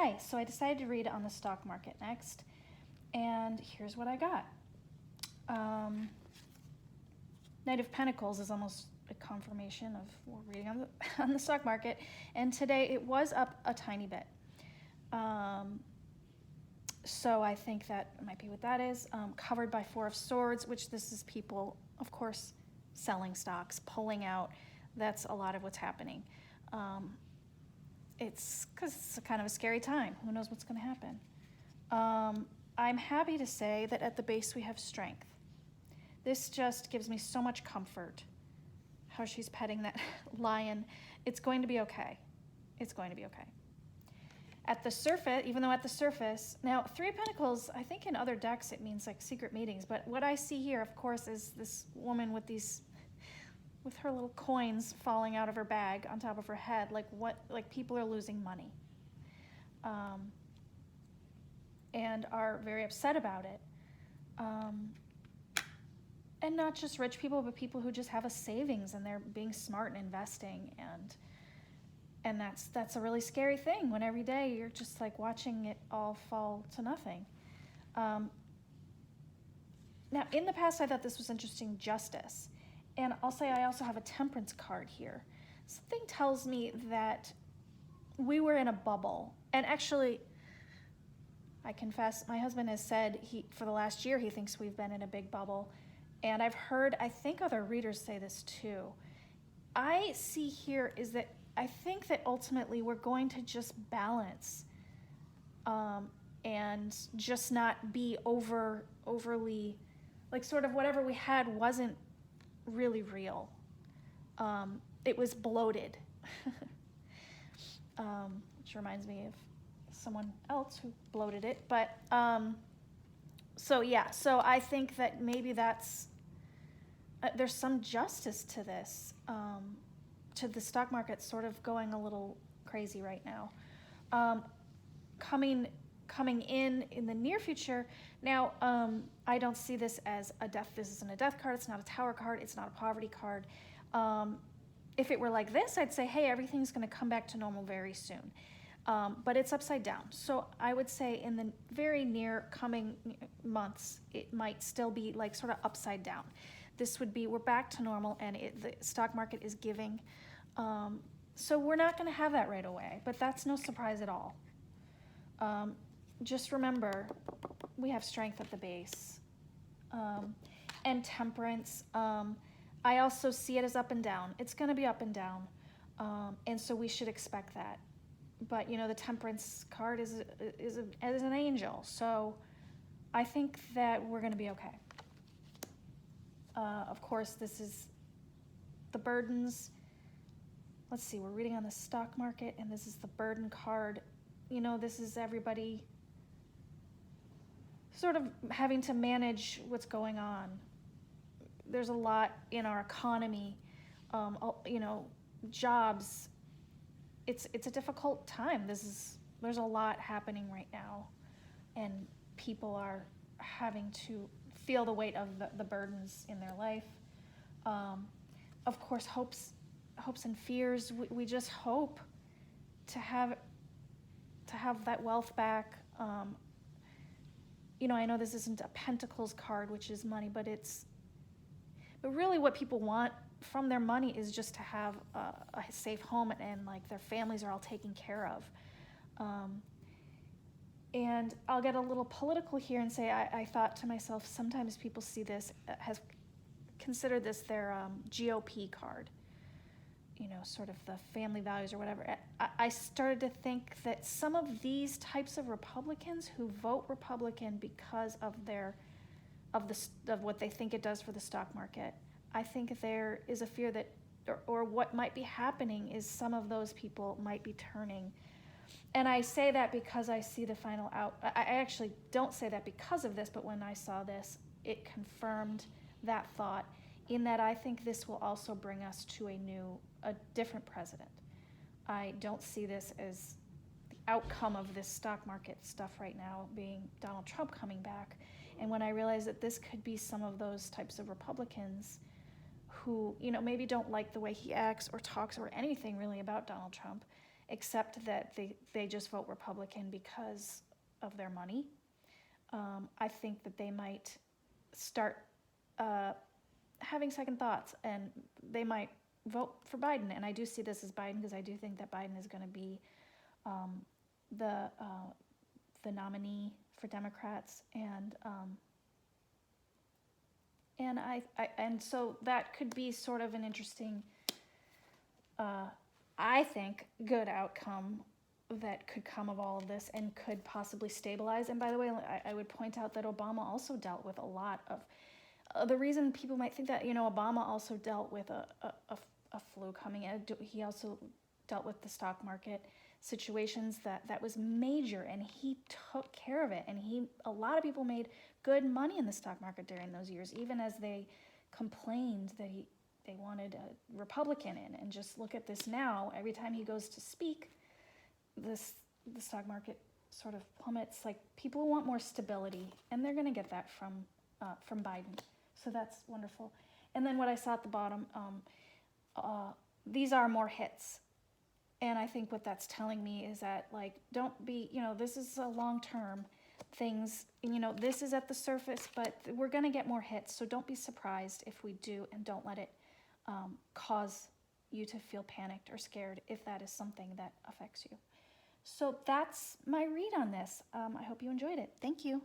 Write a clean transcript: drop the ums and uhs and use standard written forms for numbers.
Hi, so I decided to read on the stock market next, and here's what I got. Knight of Pentacles is almost a confirmation of what we're reading on on the stock market, and today it was up a tiny bit. So I think that might be what that is. Covered by Four of Swords, which this is people, of course, selling stocks, pulling out. That's a lot of what's happening. It's because it's a kind of a scary time. Who knows what's going to happen? I'm happy to say that at the base we have strength. This just gives me so much comfort. How she's petting that lion. It's going to be okay. It's going to be okay. At the surface, even though at the surface, now Three of Pentacles, I think in other decks it means like secret meetings, but what I see here, of course, is this woman with her little coins falling out of her bag on top of her head, like people are losing money, and are very upset about it. And not just rich people, but people who just have a savings and they're being smart and investing, and that's a really scary thing when every day you're just like watching it all fall to nothing. Now, in the past, I thought this was interesting, justice. And I'll say I also have a temperance card here. Something tells me that we were in a bubble. And actually, I confess, my husband has said for the last year he thinks we've been in a big bubble. And I've heard, I think other readers say this too. I see here is that I think that ultimately we're going to just balance and just not be overly, like sort of whatever we had wasn't really real. It was bloated, which reminds me of someone else who bloated it. But so I think that maybe there's some justice to this, to the stock market sort of going a little crazy right now. Coming in the near future. Now, I don't see this as a death. This isn't a death card. It's not a tower card. It's not a poverty card. If it were like this, I'd say, hey, everything's going to come back to normal very soon. But it's upside down. So I would say in the very near coming months, it might still be like sort of upside down. This would be, we're back to normal, and the stock market is giving. So we're not going to have that right away, but that's no surprise at all. Just remember, we have strength at the base, and temperance. I also see it as up and down. It's going to be up and down, and so we should expect that. But the temperance card is an angel, so I think that we're going to be okay. Of course, this is the burdens. Let's see, we're reading on the stock market, and this is the burden card. This is everybody sort of having to manage what's going on. There's a lot in our economy, jobs. It's a difficult time. There's a lot happening right now, and people are having to feel the weight of the burdens in their life. Of course, hopes and fears. We just hope to have that wealth back. I know this isn't a Pentacles card, which is money, but really what people want from their money is just to have a safe home, and like their families are all taken care of. And I'll get a little political here and say I thought to myself, sometimes people see this, has considered this their GOP card, sort of the family values or whatever. I started to think that some of these types of Republicans who vote Republican because of what they think it does for the stock market, I think there is a fear that, or what might be happening is some of those people might be turning. And I say that because I see the final out. I actually don't say that because of this, but when I saw this, it confirmed that thought, in that I think this will also bring us to a different president. I don't see this as the outcome of this stock market stuff right now being Donald Trump coming back. And when I realized that this could be some of those types of Republicans who, maybe don't like the way he acts or talks or anything really about Donald Trump, except that they just vote Republican because of their money. I think that they might start having second thoughts, and they might vote for Biden. And I do see this as Biden because I do think that Biden is going to be the nominee for Democrats, and so that could be sort of an interesting, I think, good outcome that could come of all of this and could possibly stabilize. And by the way, I would point out that Obama also dealt with a lot of the reason people might think that, Obama also dealt with a flu coming in. He also dealt with the stock market situations that was major, and he took care of it. And a lot of people made good money in the stock market during those years, even as they complained that they wanted a Republican in. And just look at this now. Every time he goes to speak, the stock market sort of plummets. Like, people want more stability, and they're going to get that from Biden. So that's wonderful. And then what I saw at the bottom, these are more hits. And I think what that's telling me is that, like, don't be, this is a long-term things, this is at the surface, but we're going to get more hits. So don't be surprised if we do, and don't let it cause you to feel panicked or scared if that is something that affects you. So that's my read on this. I hope you enjoyed it. Thank you.